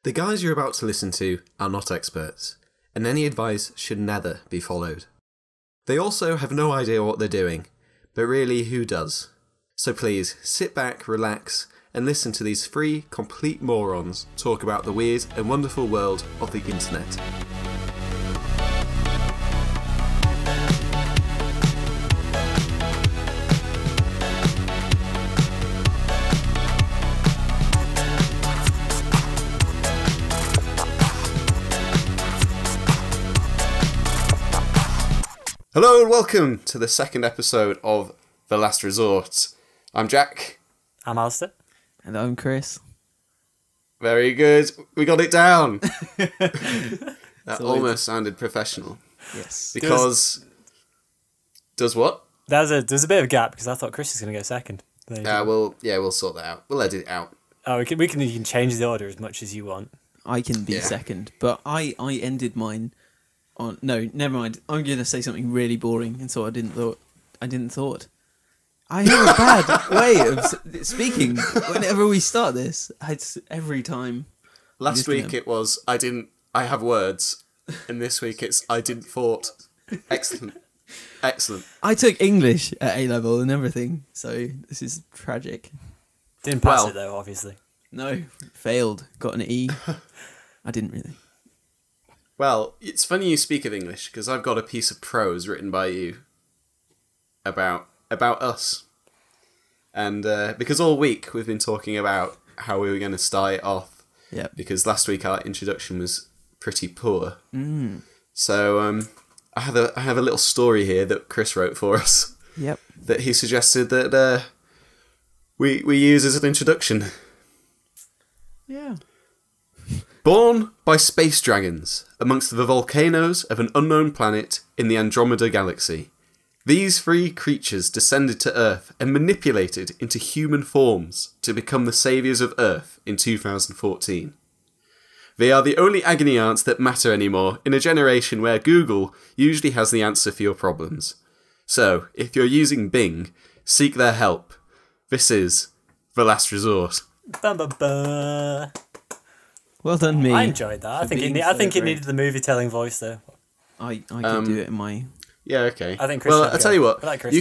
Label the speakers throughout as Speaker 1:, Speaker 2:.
Speaker 1: The guys you're about to listen to are not experts, and any advice should never be followed. They also have no idea what they're doing, but really, who does? So please, sit back, relax, and listen to these three complete morons talk about the weird and wonderful world of the internet. Hello and welcome to the second episode of The Last Resort. I'm Jack.
Speaker 2: I'm Alasdair.
Speaker 3: And I'm Chris.
Speaker 1: Very good. We got it down. That almost sounded professional.
Speaker 3: Yes.
Speaker 1: Because... Does what?
Speaker 2: There's a bit of a gap because I thought Chris was going to go second.
Speaker 1: We'll sort that out. We'll edit it out.
Speaker 2: Oh, you can change the order as much as you want.
Speaker 3: I can be second, but I ended mine on... No, never mind. I'm going to say something really boring, and so I didn't thought. I have a bad way of speaking whenever we start this. It's every time.
Speaker 1: Last week it was, I have words, and this week it's, I didn't thought. Excellent. Excellent.
Speaker 3: I took English at A-level and everything, so this is tragic.
Speaker 2: Didn't pass it though, obviously.
Speaker 3: No, failed. Got an E. I didn't really.
Speaker 1: Well, it's funny you speak of English, because I've got a piece of prose written by you about us. And because all week we've been talking about how we were going to start it off.
Speaker 3: Yep.
Speaker 1: Because last week our introduction was pretty poor.
Speaker 3: Mm.
Speaker 1: So I have a little story here that Chris wrote for us.
Speaker 3: Yep.
Speaker 1: That he suggested that we use as an introduction.
Speaker 3: Yeah.
Speaker 1: Born by space dragons amongst the volcanoes of an unknown planet in the Andromeda galaxy, these three creatures descended to Earth and manipulated into human forms to become the saviours of Earth in 2014. They are the only agony aunts that matter anymore in a generation where Google usually has the answer for your problems. So, if you're using Bing, seek their help. This is The Last Resort.
Speaker 2: Ba, ba, ba.
Speaker 3: Well done, me.
Speaker 2: I enjoyed that. I think it needed the movie-telling voice though.
Speaker 3: I can do it in my...
Speaker 1: Yeah, okay.
Speaker 2: I think Chris
Speaker 1: I'll tell you what.
Speaker 2: I like Chris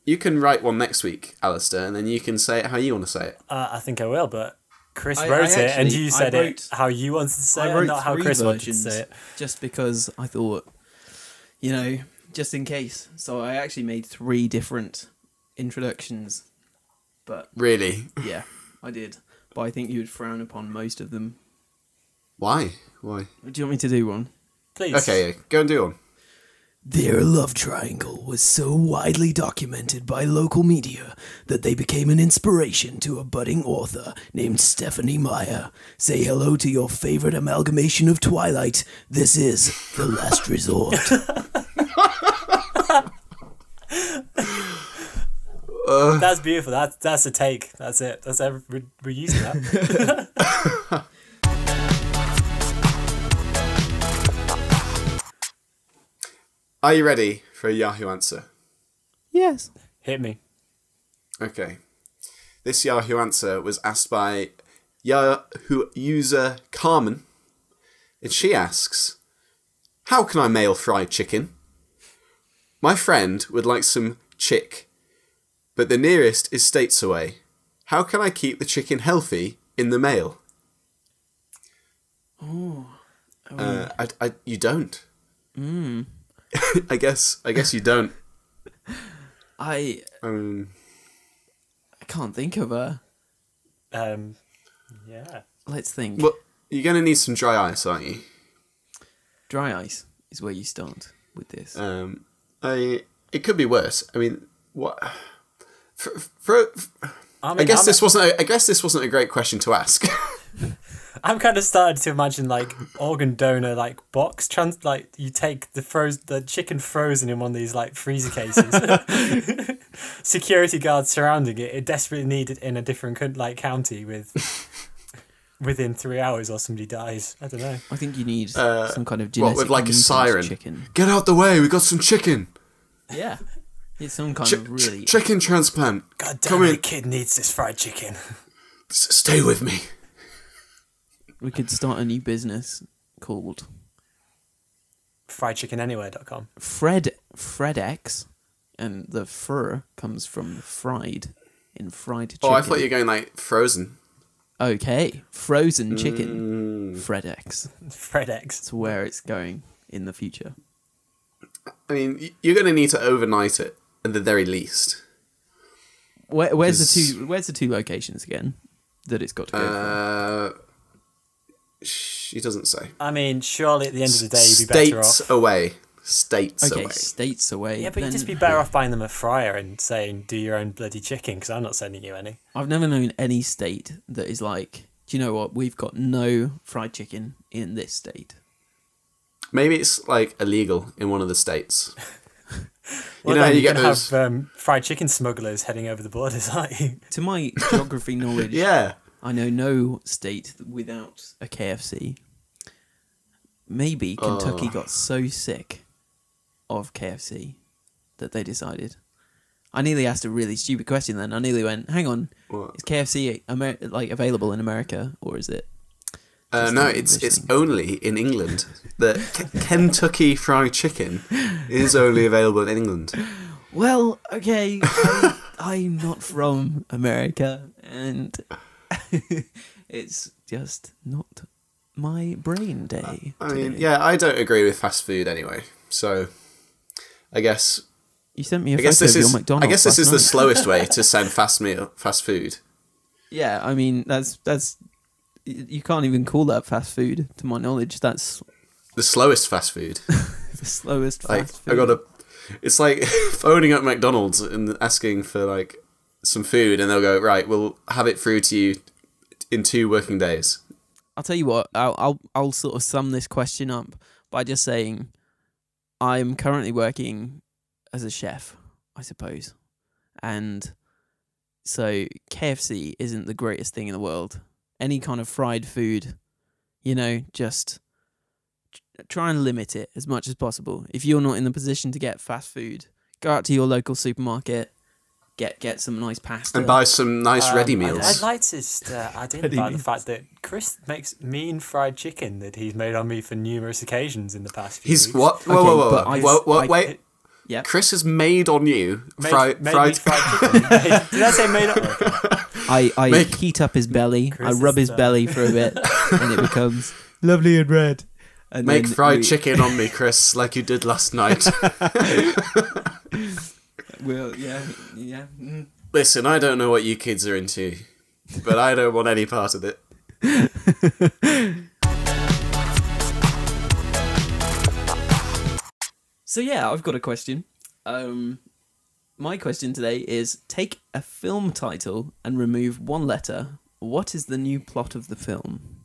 Speaker 1: you can write one next week, Alasdair, and then you can say it how you want to say it.
Speaker 2: I think I will, but Chris wrote it, and you said it how you wanted to say it, and not how Chris wanted to say it.
Speaker 3: Just because I thought, just in case. So I actually made 3 different introductions. But
Speaker 1: Really?
Speaker 3: yeah, I did. But I think you would frown upon most of them.
Speaker 1: Why?
Speaker 3: Do you want me to do one?
Speaker 2: Please.
Speaker 1: Okay, yeah, go and do one.
Speaker 3: Their love triangle was so widely documented by local media that they became an inspiration to a budding author named Stephanie Meyer. Say hello to your favorite amalgamation of Twilight. This is The Last Resort.
Speaker 2: That's beautiful. That's a take. That's it. We're using that.
Speaker 1: Are you ready for a Yahoo Answer?
Speaker 3: Yes.
Speaker 2: Hit me.
Speaker 1: Okay. This Yahoo Answer was asked by Yahoo user Carmen, and she asks, how can I mail fried chicken? My friend would like some chick, but the nearest is states away. How can I keep the chicken healthy in the mail?
Speaker 3: Oh.
Speaker 1: You don't.
Speaker 3: Mm.
Speaker 1: I guess you don't.
Speaker 3: I can't think of a...
Speaker 2: Yeah.
Speaker 3: Let's think.
Speaker 1: Well, you're going to need some dry ice, aren't you?
Speaker 3: Dry ice is where you start with this.
Speaker 1: It could be worse. I mean, what? I guess this wasn't a great question to ask.
Speaker 2: I'm kind of started to imagine like organ donor box you take the chicken frozen in one of these freezer cases. Security guards surrounding it. It desperately needed in a different county within 3 hours or somebody dies. I don't know.
Speaker 3: I think you need some kind of genetic
Speaker 1: with a siren.
Speaker 3: Chicken.
Speaker 1: Get out the way! We got some chicken.
Speaker 3: Yeah, it's some kind of really
Speaker 1: chicken transplant.
Speaker 2: God damn it! The kid needs this fried chicken.
Speaker 1: Stay with me.
Speaker 3: We could start a new business called
Speaker 2: friedchickenanywhere.com.
Speaker 3: FredX, and the fur comes from fried in fried chicken.
Speaker 1: Oh, I thought you were going like frozen.
Speaker 3: Okay, frozen chicken. FredX.
Speaker 2: FredX.
Speaker 3: That's where it's going in the future.
Speaker 1: I mean, you're going to need to overnight it at the very least.
Speaker 3: Where's the two locations again that it's got to go from?
Speaker 1: She doesn't say.
Speaker 2: I mean, surely at the end of the day, you'd be better off.
Speaker 1: States away. States
Speaker 3: Okay,
Speaker 1: away.
Speaker 3: states away.
Speaker 2: Yeah, but
Speaker 3: then
Speaker 2: you'd just be better off buying them a fryer and saying, do your own bloody chicken, because I'm not sending you any.
Speaker 3: I've never known any state that is like, do you know what? We've got no fried chicken in this state.
Speaker 1: Maybe it's like illegal in one of the states.
Speaker 2: Well,
Speaker 1: you know how
Speaker 2: then
Speaker 1: you get
Speaker 2: can
Speaker 1: those...
Speaker 2: have fried chicken smugglers heading over the borders, aren't you?
Speaker 3: To my geography knowledge,
Speaker 1: Yeah.
Speaker 3: I know no state without a KFC. Maybe Kentucky got so sick of KFC that they decided. I nearly asked a really stupid question then. I nearly went, hang on,
Speaker 1: What?
Speaker 3: is KFC like available in America, or is it?
Speaker 1: No, it's only in England. The Kentucky Fried Chicken is only available in England.
Speaker 3: Well, okay, I'm not from America, and it's just not my brain day.
Speaker 1: I mean,
Speaker 3: today.
Speaker 1: yeah, I don't agree with fast food anyway. So, I guess
Speaker 3: You sent me a
Speaker 1: I guess
Speaker 3: photo
Speaker 1: this
Speaker 3: of your
Speaker 1: is
Speaker 3: McDonald's
Speaker 1: I guess this is the
Speaker 3: last night.
Speaker 1: slowest way to send fast food.
Speaker 3: Yeah, I mean that's you can't even call that fast food to my knowledge. That's
Speaker 1: The slowest fast food.
Speaker 3: the slowest
Speaker 1: Like
Speaker 3: fast food.
Speaker 1: I gotta. It's like phoning up McDonald's and asking for like some food, and they'll go, right, we'll have it through to you in 2 working days.
Speaker 3: I'll tell you what. I'll sort of sum this question up by just saying I'm currently working as a chef, I suppose, and so KFC isn't the greatest thing in the world. Any kind of fried food, just try and limit it as much as possible. If you're not in the position to get fast food, go out to your local supermarket, get some nice pasta.
Speaker 1: And buy some nice ready meals.
Speaker 2: I'd like to identify the fact that Chris makes mean fried chicken that he's made on me for numerous occasions in the past few
Speaker 1: He's
Speaker 2: weeks.
Speaker 1: what?
Speaker 3: Okay,
Speaker 1: Whoa,
Speaker 3: but I-
Speaker 1: wait.
Speaker 3: Yeah.
Speaker 1: Chris has made on you
Speaker 2: Made
Speaker 1: fried.
Speaker 2: me fried chicken. Did I say made up? Okay.
Speaker 3: I heat up his belly.
Speaker 2: Chris
Speaker 3: I
Speaker 2: is
Speaker 3: rub his
Speaker 2: the-
Speaker 3: belly for a bit, and it becomes lovely and red. And
Speaker 1: Make
Speaker 3: then
Speaker 1: fried chicken on me, Chris, like you did last night.
Speaker 3: Well, yeah. Mm.
Speaker 1: Listen, I don't know what you kids are into, but I don't want any part of it.
Speaker 3: So yeah, I've got a question. My question today is: take a film title and remove one letter. What is the new plot of the film?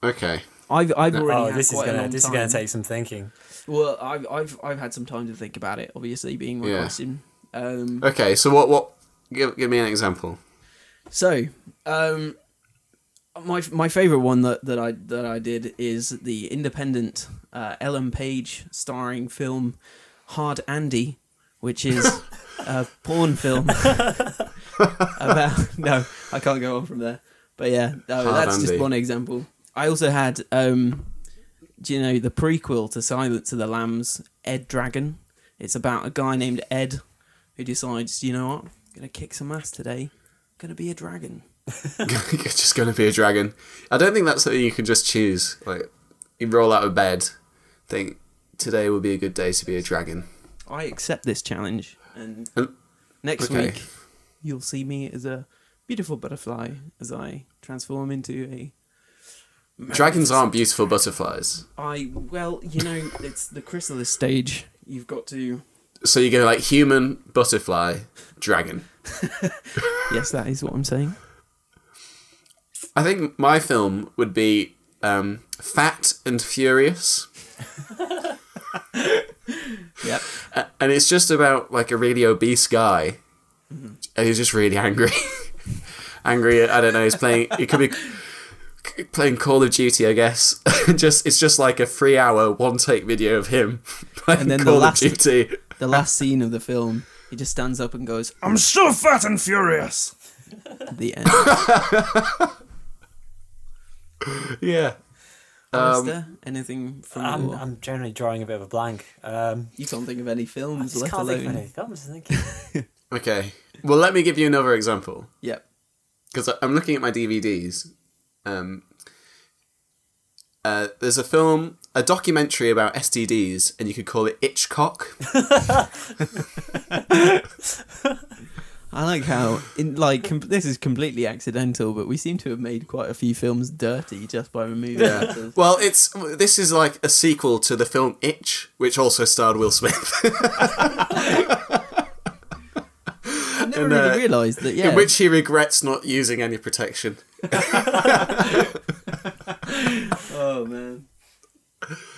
Speaker 1: Okay.
Speaker 3: I've already had
Speaker 2: This is
Speaker 3: quite a
Speaker 2: gonna
Speaker 3: long time.
Speaker 2: take some thinking.
Speaker 3: Well, I've had some time to think about it. Obviously, being my
Speaker 1: Yeah.
Speaker 3: question.
Speaker 1: Okay, so what? Give me an example.
Speaker 3: So, my favorite one that I did is the independent Ellen Page starring film Hard Andy, which is a porn film about. No, I can't go on from there. But yeah, no,
Speaker 1: Hard
Speaker 3: that's
Speaker 1: Andy.
Speaker 3: just one example. I also had, do you know the prequel to Silence of the Lambs, Ed Dragon? It's about a guy named Ed who decides, you know what, I'm gonna kick some ass today. I'm gonna be a dragon.
Speaker 1: You're just going to be a dragon. I don't think that's something you can just choose. Like, you roll out of bed, think, today will be a good day to be a dragon.
Speaker 3: I accept this challenge, and next
Speaker 1: okay.
Speaker 3: week you'll see me as a beautiful butterfly as I transform into a.
Speaker 1: Dragons aren't beautiful butterflies.
Speaker 3: It's the chrysalis stage. You've got to.
Speaker 1: So you go like human, butterfly, dragon.
Speaker 3: Yes, that is what I'm saying.
Speaker 1: I think my film would be Fat and Furious.
Speaker 3: Yep.
Speaker 1: And it's just about like a really obese guy. And he's just really angry. Angry, I don't know, he could be playing Call of Duty, I guess. It's just like a 3-hour one-take video of him playing
Speaker 3: And then
Speaker 1: Call of Duty.
Speaker 3: The last scene of the film, he just stands up and goes, "I'm so fat and furious." At the end.
Speaker 1: Yeah.
Speaker 3: Alasdair, anything from your...
Speaker 2: I'm generally drawing a bit of a blank.
Speaker 3: You can't think of any
Speaker 2: I
Speaker 3: films,
Speaker 2: just
Speaker 3: let
Speaker 2: can't think of
Speaker 3: alone...
Speaker 2: any films. I think.
Speaker 1: Okay. Well, let me give you another example.
Speaker 3: Yep.
Speaker 1: Because I'm looking at my DVDs. There's a film, a documentary about STDs, and you could call it Itchcock.
Speaker 3: I like how, this is completely accidental, but we seem to have made quite a few films dirty just by removing letters.
Speaker 1: Well, this is like a sequel to the film Itch, which also starred Will Smith.
Speaker 3: I never really realised that, yeah.
Speaker 1: In which he regrets not using any protection.
Speaker 3: Oh, man.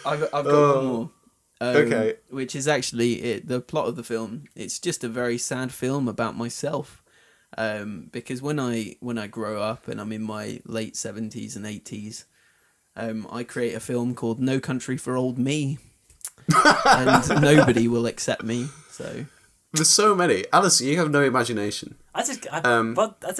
Speaker 3: I've got one more.
Speaker 1: Okay.
Speaker 3: Which is actually the plot of the film. It's just a very sad film about myself. Because when I grow up and I'm in my late 70s and 80s, I create a film called No Country for Old Me. And nobody will accept me, so...
Speaker 1: There's so many. Alice, you have no imagination.
Speaker 2: I don't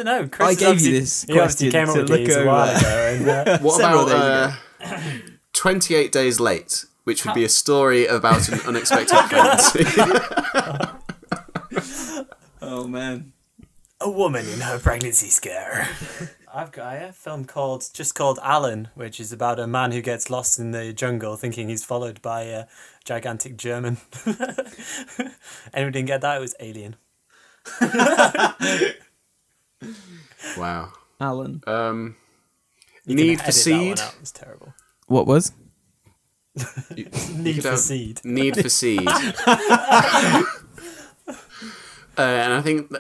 Speaker 2: know. Chris
Speaker 3: I gave you this
Speaker 2: he obviously
Speaker 3: question
Speaker 2: came up
Speaker 3: to
Speaker 2: with
Speaker 3: look
Speaker 2: these a while
Speaker 3: over.
Speaker 2: ago. And,
Speaker 1: What
Speaker 3: Several
Speaker 1: about
Speaker 3: days
Speaker 1: 28 Days Late, which would be a story about an unexpected pregnancy?
Speaker 3: Oh, man.
Speaker 2: a woman in her pregnancy scare. I've got a film called Alan, which is about a man who gets lost in the jungle thinking he's followed by a gigantic German. Anyone didn't get that? It was Alien.
Speaker 1: Wow.
Speaker 3: Alan.
Speaker 1: Need for Seed.
Speaker 2: That was terrible.
Speaker 3: What was?
Speaker 2: Need for Seed.
Speaker 1: Need for Seed. And I think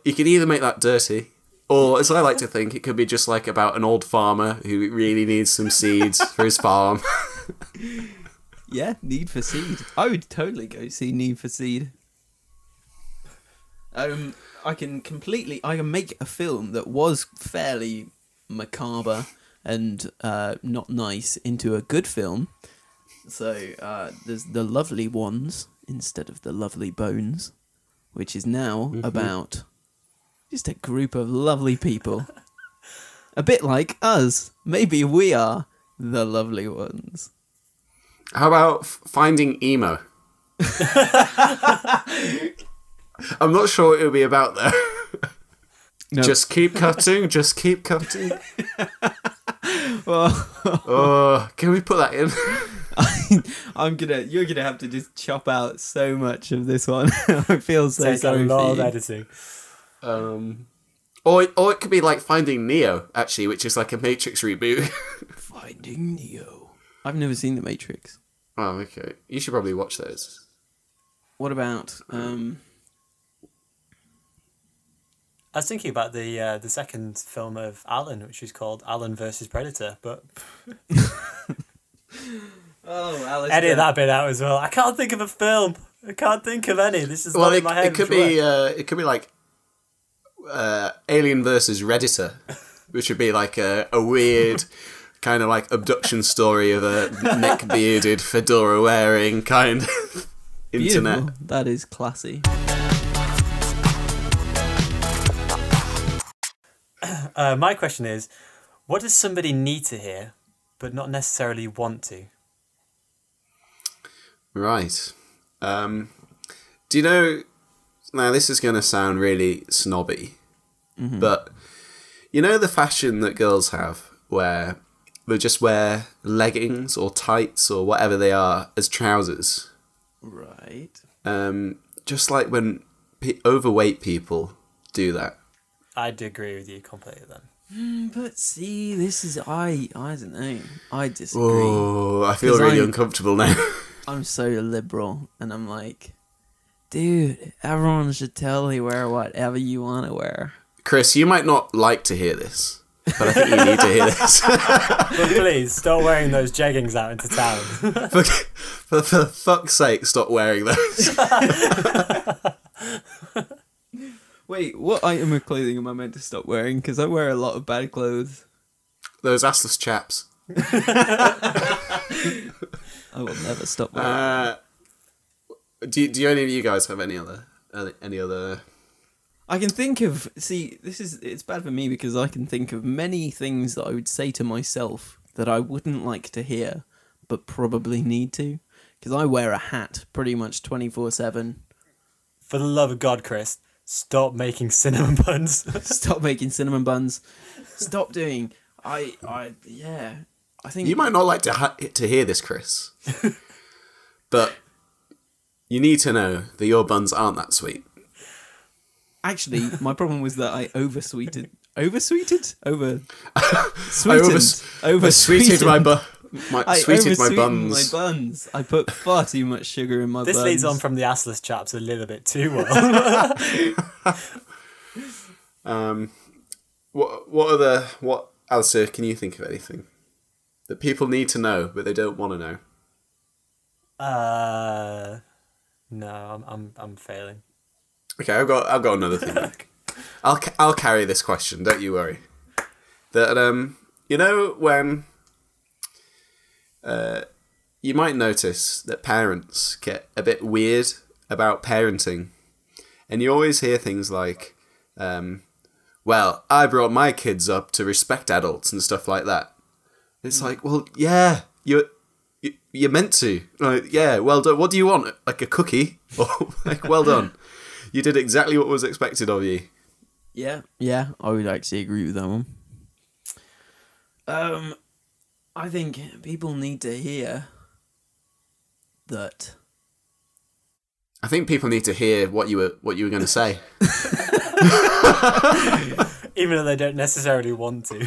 Speaker 1: you could either make that dirty, or, as I like to think, it could be just like about an old farmer who really needs some seeds for his farm.
Speaker 3: Yeah, Need for Seed. I would totally go see Need for Seed. I can make a film that was fairly macabre and not nice into a good film. So there's The Lovely Ones instead of The Lovely Bones, which is now about just a group of lovely people. A bit like us. Maybe we are the lovely ones.
Speaker 1: How about Finding Emo? I'm not sure what it would be about though.
Speaker 3: No.
Speaker 1: Just keep cutting, just keep cutting.
Speaker 3: Well,
Speaker 1: can we put that in?
Speaker 3: You're gonna have to just chop out so much of this one. I feel so
Speaker 2: Takes a
Speaker 3: sorry
Speaker 2: lot
Speaker 3: for
Speaker 2: of
Speaker 3: you.
Speaker 2: editing.
Speaker 1: Or it could be like Finding Neo, actually, which is like a Matrix reboot.
Speaker 3: Finding Neo. I've never seen The Matrix.
Speaker 1: Oh, okay. You should probably watch those.
Speaker 3: What about
Speaker 2: I was thinking about the second film of Alan, which is called Alan versus Predator, but
Speaker 3: Alasdair.
Speaker 2: edit that bit out as well. I can't think of a film. I can't think of any. This is not in my head.
Speaker 1: It could be like Alien versus Redditor, which would be like a weird kind of like abduction story of a neck-bearded, fedora-wearing kind of internet.
Speaker 3: Beautiful. That is classy.
Speaker 2: My question is, what does somebody need to hear, but not necessarily want to?
Speaker 1: Right. Do you know... Now, this is going to sound really snobby, but you know the fashion that girls have, where they just wear leggings or tights or whatever they are as trousers?
Speaker 3: Right.
Speaker 1: Just like when overweight people do that.
Speaker 2: I'd agree with you completely then.
Speaker 3: But see, this is I don't know. I disagree.
Speaker 1: Oh, I feel
Speaker 3: 'Cause
Speaker 1: really uncomfortable now.
Speaker 3: I'm so liberal, and I'm like, dude, everyone should totally wear whatever you want to wear.
Speaker 1: Chris, you might not like to hear this, but I think you need to hear this.
Speaker 2: But please, stop wearing those jeggings out into town.
Speaker 1: For fuck's sake, stop wearing those.
Speaker 3: Wait, what item of clothing am I meant to stop wearing? Because I wear a lot of bad clothes.
Speaker 1: Those assless chaps.
Speaker 3: I will never stop wearing.
Speaker 1: Do any of you guys have any other
Speaker 3: I can think of... See, it's bad for me because I can think of many things that I would say to myself that I wouldn't like to hear, but probably need to. Because I wear a hat pretty much 24/7.
Speaker 2: For the love of God, Chris, stop making cinnamon buns.
Speaker 3: Stop making cinnamon buns. Stop doing... Yeah. I think...
Speaker 1: You might not like to hear this, Chris. But you need to know that your buns aren't that sweet.
Speaker 3: Actually, my problem was that I oversweeted. Oversweeted?
Speaker 1: Sweeted my buns.
Speaker 3: My buns. I put far too much sugar in my buns.
Speaker 2: This leads on from the assless chaps a little bit too well.
Speaker 1: What Alasdair, can you think of anything that people need to know but they don't want to know?
Speaker 2: No, I'm failing.
Speaker 1: Okay, I've got another thing. I'll carry this question. Don't you worry. That you know when you might notice that parents get a bit weird about parenting, and you always hear things like, "Well, I brought my kids up to respect adults" and stuff like that. It's like, well, yeah, you're meant to. Like, yeah, well done. What do you want? Like a cookie? Or like, well done. You did exactly what was expected of you.
Speaker 3: Yeah, I would actually agree with that one. I think people need to hear that.
Speaker 1: I think people need to hear what you were going to say.
Speaker 2: Even though they don't necessarily want to.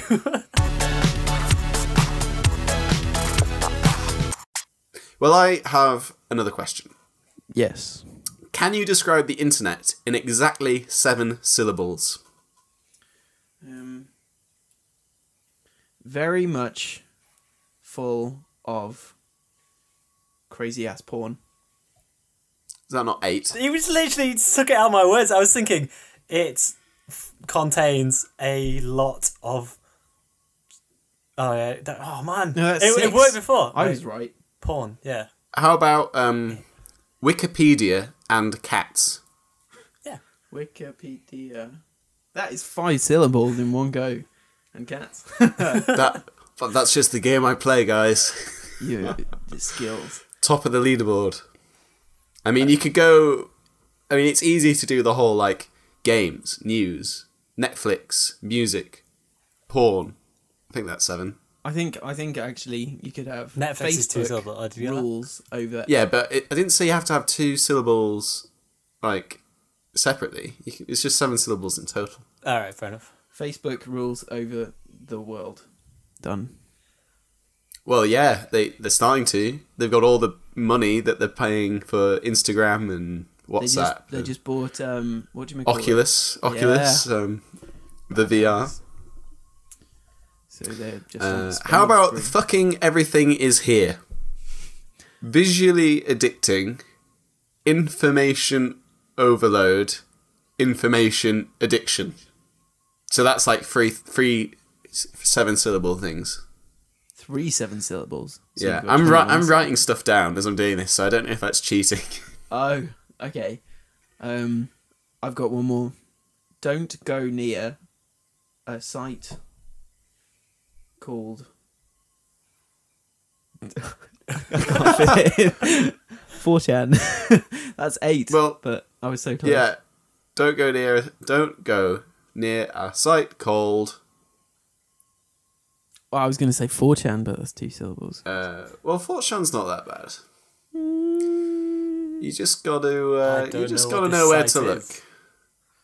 Speaker 1: Well, I have another question.
Speaker 3: Yes.
Speaker 1: Can you describe the internet in exactly 7 syllables?
Speaker 3: Very much full of crazy ass porn.
Speaker 1: Is that not 8?
Speaker 2: You just literally took it out of my words. I was thinking it contains a lot of... Oh, yeah. Oh, man.
Speaker 3: No,
Speaker 2: it worked before.
Speaker 3: I was right.
Speaker 2: Porn, yeah.
Speaker 1: How about Wikipedia and cats?
Speaker 2: Yeah.
Speaker 3: Wikipedia. That is 5 syllables in one go. And cats.
Speaker 1: That's just the game I play, guys.
Speaker 3: The skills.
Speaker 1: Top of the leaderboard. I mean, you could go... I mean, it's easy to do the whole, like, games, news, Netflix, music, porn. I think that's 7.
Speaker 3: I think actually you could have
Speaker 2: Netflix
Speaker 3: Facebook
Speaker 2: is 2 syllables.
Speaker 3: rules over...
Speaker 1: Yeah, but I didn't say you have to have 2 syllables, like, separately. It's just 7 syllables in total.
Speaker 2: Alright, fair enough.
Speaker 3: Facebook rules over the world. Done.
Speaker 1: Well, yeah, they're starting to. They've got all the money that they're paying for Instagram and WhatsApp.
Speaker 3: They just bought what do you call
Speaker 1: Oculus,
Speaker 3: it?
Speaker 1: The VR.
Speaker 3: So they're just
Speaker 1: how about fucking everything is here? Visually addicting, information overload, information addiction. So that's like three 7-syllable things.
Speaker 3: 3 7-syllables. So
Speaker 1: yeah, I'm writing stuff down as I'm doing this, so I don't know if that's cheating.
Speaker 3: Oh, okay. I've got one more. Don't go near a site called... I can't fit it in. 4chan. That's 8.
Speaker 1: Well,
Speaker 3: but I was so close.
Speaker 1: Yeah, don't go near a site called...
Speaker 3: Well, I was going to say 4chan, but that's 2 syllables.
Speaker 1: Well, 4chan's not that bad. You just got to know where to look.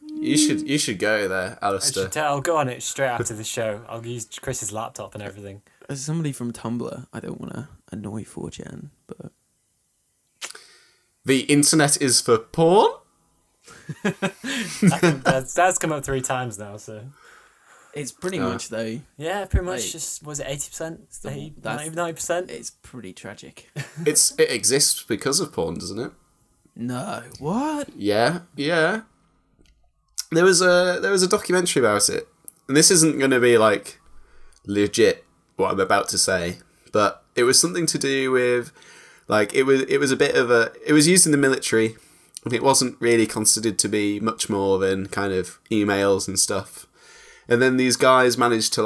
Speaker 1: You should go there, Alasdair.
Speaker 2: I'll go on it straight after the show. I'll use Chris's laptop and everything.
Speaker 3: As somebody from Tumblr, I don't want to annoy 4chan, but...
Speaker 1: The internet is for porn?
Speaker 2: I think that's come up 3 times now, so...
Speaker 3: It's pretty much, though.
Speaker 2: Yeah, pretty much. Just, was it 80%? Not even 90%?
Speaker 3: It's pretty tragic.
Speaker 1: It exists because of porn, doesn't it?
Speaker 3: No. What?
Speaker 1: Yeah. There was a documentary about it. And this isn't going to be, like, legit, what I'm about to say. But it was something to do with... Like, it was a bit of a... It was used in the military and it wasn't really considered to be much more than kind of emails and stuff. And then these guys managed to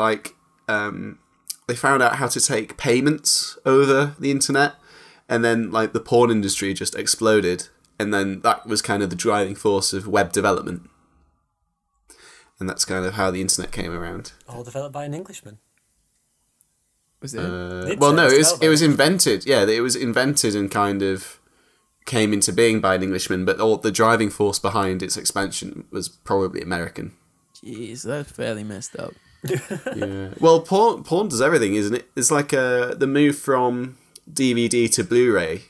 Speaker 1: they found out how to take payments over the internet, and then the porn industry just exploded, and then that was kind of the driving force of web development. And that's kind of how the internet came around.
Speaker 2: All developed by an Englishman.
Speaker 3: Was it?
Speaker 1: Well, no, it was invented. Yeah, it was invented and kind of came into being by an Englishman, but all the driving force behind its expansion was probably American.
Speaker 3: Jeez, that's fairly messed up.
Speaker 1: Yeah. Well, porn does everything, isn't it? It's like the move from DVD to Blu-ray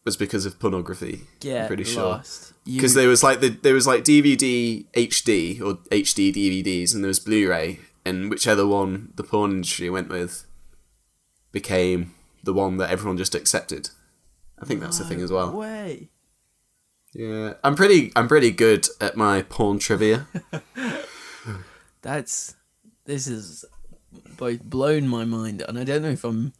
Speaker 1: was because of pornography.
Speaker 3: Yeah,
Speaker 1: I'm pretty sure.
Speaker 3: Because
Speaker 1: there was DVD HD or HD DVDs, and there was Blu-ray, and whichever one the porn industry went with became the one that everyone just accepted. I think that's the thing as well.
Speaker 3: Way.
Speaker 1: Yeah, I'm pretty good at my porn trivia.
Speaker 3: This has both blown my mind, and I don't know if I'm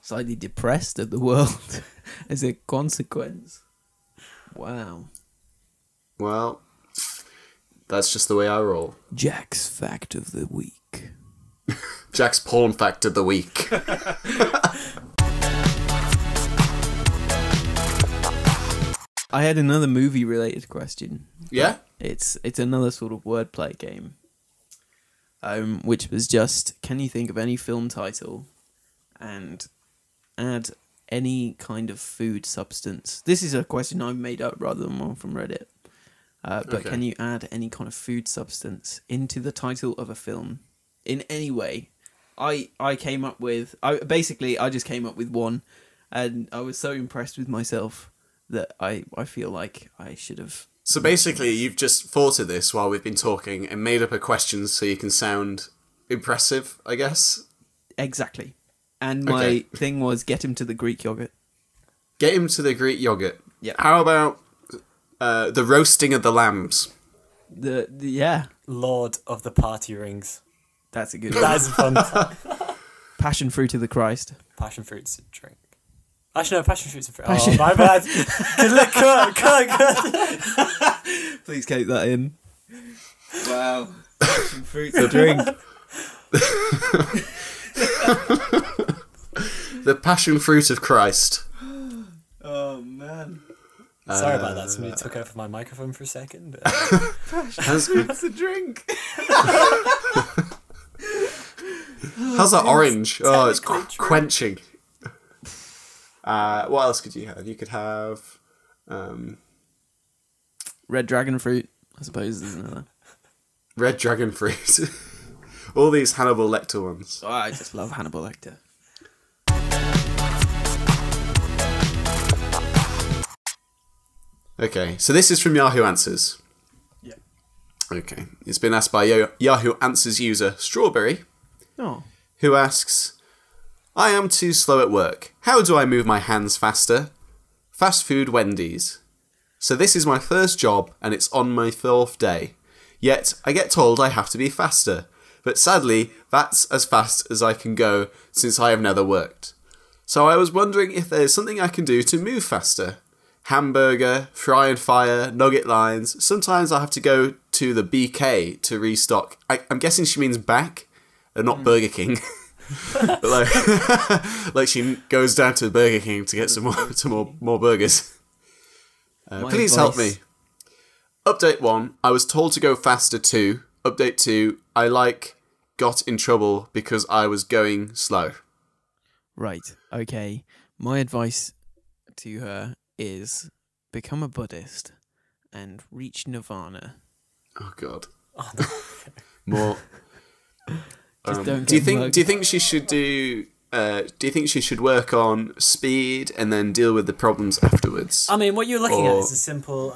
Speaker 3: slightly depressed at the world as a consequence. Wow.
Speaker 1: Well, that's just the way I roll.
Speaker 3: Jack's fact of the week.
Speaker 1: Jack's porn fact of the week.
Speaker 3: I had another movie-related question.
Speaker 1: Yeah?
Speaker 3: It's another sort of wordplay game. Which was just, can you think of any film title and add any kind of food substance? This is a question I've made up rather than one from Reddit. But
Speaker 1: Okay.
Speaker 3: Can you add any kind of food substance into the title of a film in any way? I just came up with one, and I was so impressed with myself that I feel like I should have.
Speaker 1: So basically, you've just thought of this while we've been talking and made up a question so you can sound impressive, I guess?
Speaker 3: Exactly. And my thing was get him to the Greek yogurt.
Speaker 1: Get him to the Greek yogurt.
Speaker 3: Yeah.
Speaker 1: How about the roasting of the lambs?
Speaker 3: Yeah.
Speaker 2: Lord of the party rings.
Speaker 3: That's a good
Speaker 2: That
Speaker 3: one.
Speaker 2: is a fun.
Speaker 3: Passion fruit of the Christ.
Speaker 2: Passion fruit's a drink. Actually, no, passion fruit's a fruit.
Speaker 3: Passion-
Speaker 2: Oh, my bad. Cut.
Speaker 3: Please keep that in. Wow. Passion fruit's a drink.
Speaker 1: The passion fruit of Christ.
Speaker 3: Oh, man.
Speaker 2: Sorry about that. Somebody took over my microphone for a second.
Speaker 3: It's a drink.
Speaker 1: How's that orange? Oh, it's
Speaker 2: technically true.
Speaker 1: quenching. What else could you have? You could have...
Speaker 3: Red dragon fruit, I suppose, is another.
Speaker 1: red dragon fruit. All these Hannibal Lecter ones.
Speaker 3: Oh, I just love Hannibal Lecter.
Speaker 1: Okay, so this is from Yahoo Answers.
Speaker 3: Yeah.
Speaker 1: Okay, it's been asked by Yahoo Answers user Strawberry,
Speaker 3: Oh.
Speaker 1: who asks, I am too slow at work. How do I move my hands faster? Fast food Wendy's. So this is my first job and it's on my 4th day. Yet I get told I have to be faster. But sadly, that's as fast as I can go since I have never worked. So I was wondering if there's something I can do to move faster. Hamburger, fry and fire, nugget lines. Sometimes I have to go to the BK to restock. I'm guessing she means back and not Burger King. But like she goes down to Burger King to get some more burgers. Please help me. Update 1, I was told to go faster too. Update 2, I got in trouble because I was going slow.
Speaker 3: Right, okay. My advice to her is become a Buddhist and reach nirvana.
Speaker 1: Oh God.
Speaker 2: Oh, no.
Speaker 1: More.
Speaker 3: Just don't
Speaker 1: Do you
Speaker 3: get mugged.
Speaker 1: think she should do? Do you think she should work on speed and then deal with the problems afterwards?
Speaker 2: I mean, what you're looking at
Speaker 1: Or-
Speaker 2: is a simple,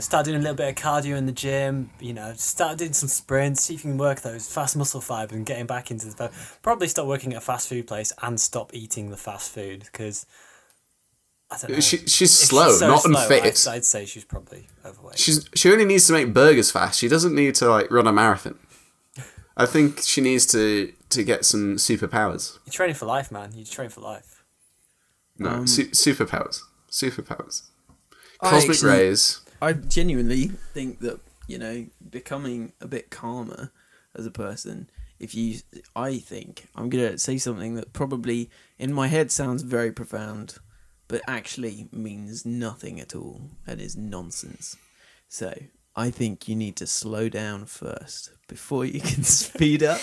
Speaker 2: start doing a little bit of cardio in the gym, start doing some sprints, see if you can work those fast muscle fibers and getting back into the... Probably stop working at a fast food place and stop eating the fast food, because, I don't know.
Speaker 1: She's
Speaker 2: If
Speaker 1: slow,
Speaker 2: she's so
Speaker 1: not
Speaker 2: slow,
Speaker 1: unfit.
Speaker 2: I'd say she's probably overweight.
Speaker 1: She only needs to make burgers fast. She doesn't need to run a marathon. I think she needs to get some superpowers.
Speaker 2: You're training for life, man. You train for life.
Speaker 1: No, superpowers. Superpowers.
Speaker 3: I
Speaker 1: Cosmic
Speaker 3: actually-
Speaker 1: rays.
Speaker 3: I genuinely think that, becoming a bit calmer as a person, I think I'm going to say something that probably in my head sounds very profound, but actually means nothing at all and is nonsense. So I think you need to slow down first before you can speed up.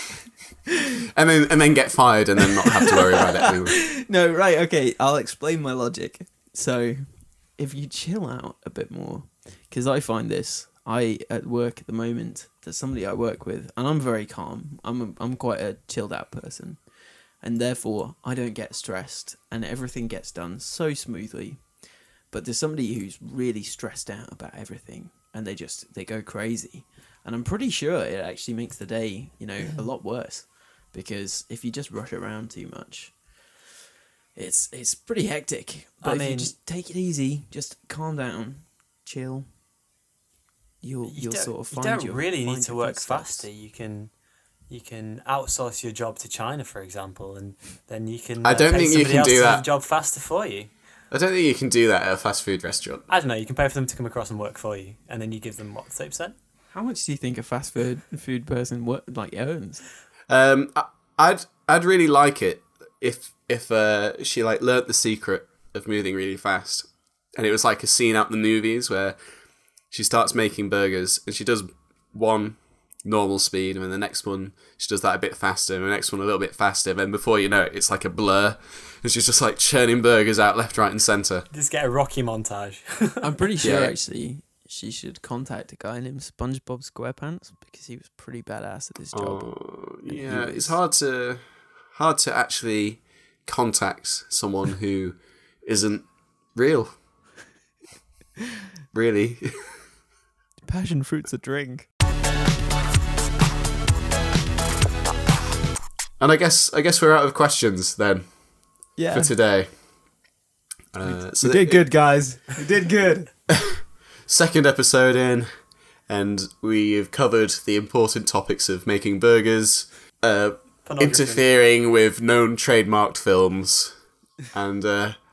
Speaker 1: and then get fired and then not have to worry about it anymore.
Speaker 3: No, right, okay, I'll explain my logic. So if you chill out a bit more, because I find this, at work at the moment, there's somebody I work with, and I'm very calm. I'm quite a chilled out person, and therefore I don't get stressed, and everything gets done so smoothly. But there's somebody who's really stressed out about everything, and they go crazy, and I'm pretty sure it actually makes the day, a lot worse, because if you just rush around too much, it's pretty hectic. But if you just take it easy, just calm down, chill. You'll sort of find
Speaker 2: you don't really need to work faster. You can outsource your job to China, for example, and then you can.
Speaker 1: I don't think you can do that.
Speaker 2: The job faster for you.
Speaker 1: I don't think you can do that at a fast food restaurant.
Speaker 2: I don't know. You can pay for them to come across and work for you, and then you give them what, 30%.
Speaker 3: How much do you think a fast food person earns?
Speaker 1: I'd really like it if she learnt the secret of moving really fast, and it was like a scene out in the movies where she starts making burgers and she does one normal speed, and then the next one she does that a bit faster, and the next one a little bit faster, and then before you know it, it's like a blur, and she's just like churning burgers out left, right, and centre.
Speaker 2: Just get a Rocky montage.
Speaker 3: I'm pretty sure actually she should contact a guy named SpongeBob SquarePants, because he was pretty badass at his job.
Speaker 1: Yeah, it's hard to actually contact someone who isn't real. Really.
Speaker 3: Passion fruit's a drink.
Speaker 1: And I guess we're out of questions then.
Speaker 3: Yeah.
Speaker 1: For today.
Speaker 3: We did good, guys. We did good.
Speaker 1: Second episode in, and we've covered the important topics of making burgers, interfering with known trademarked films, and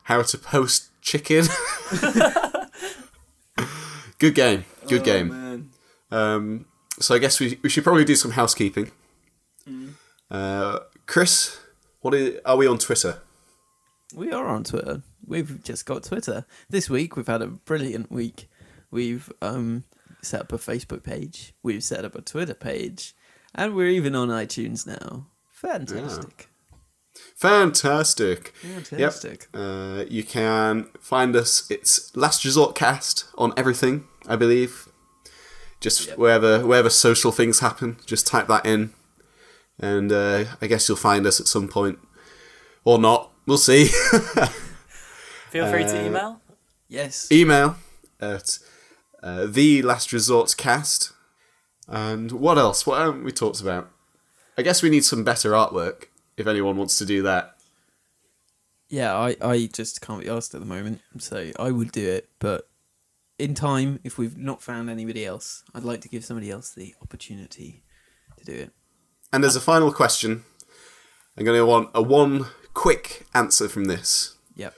Speaker 1: how to post chicken. Good game. Good game.
Speaker 3: Man.
Speaker 1: So I guess we should probably do some housekeeping. Chris, are we on Twitter?
Speaker 3: We are on Twitter. We've just got Twitter. This week we've had a brilliant week. We've set up a Facebook page. We've set up a Twitter page. And we're even on iTunes now. Fantastic.
Speaker 1: Yeah. Fantastic.
Speaker 3: Fantastic.
Speaker 1: Yep. You can find us. It's Last Resort Cast on everything, I believe. Just wherever social things happen, just type that in. And I guess you'll find us at some point. Or not. We'll see.
Speaker 2: Feel free to email.
Speaker 3: Yes.
Speaker 1: Email at the Last Resort Cast. And what else? What haven't we talked about? I guess we need some better artwork, if anyone wants to do that.
Speaker 3: Yeah, I just can't be asked at the moment, so I would do it. But in time, if we've not found anybody else, I'd like to give somebody else the opportunity to do it.
Speaker 1: And as a final question, I'm going to want a one quick answer from this.
Speaker 3: Yep.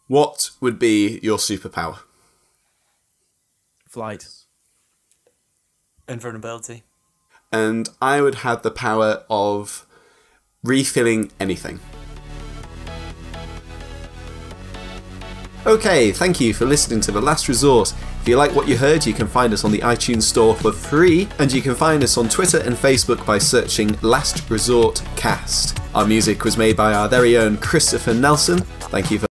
Speaker 1: What would be your superpower?
Speaker 3: Flight.
Speaker 2: Invulnerability.
Speaker 1: And I would have the power of refilling anything. Okay, thank you for listening to The Last Resort. If you like what you heard, you can find us on the iTunes Store for free, and you can find us on Twitter and Facebook by searching Last Resort Cast. Our music was made by our very own Christopher Nelson. Thank you for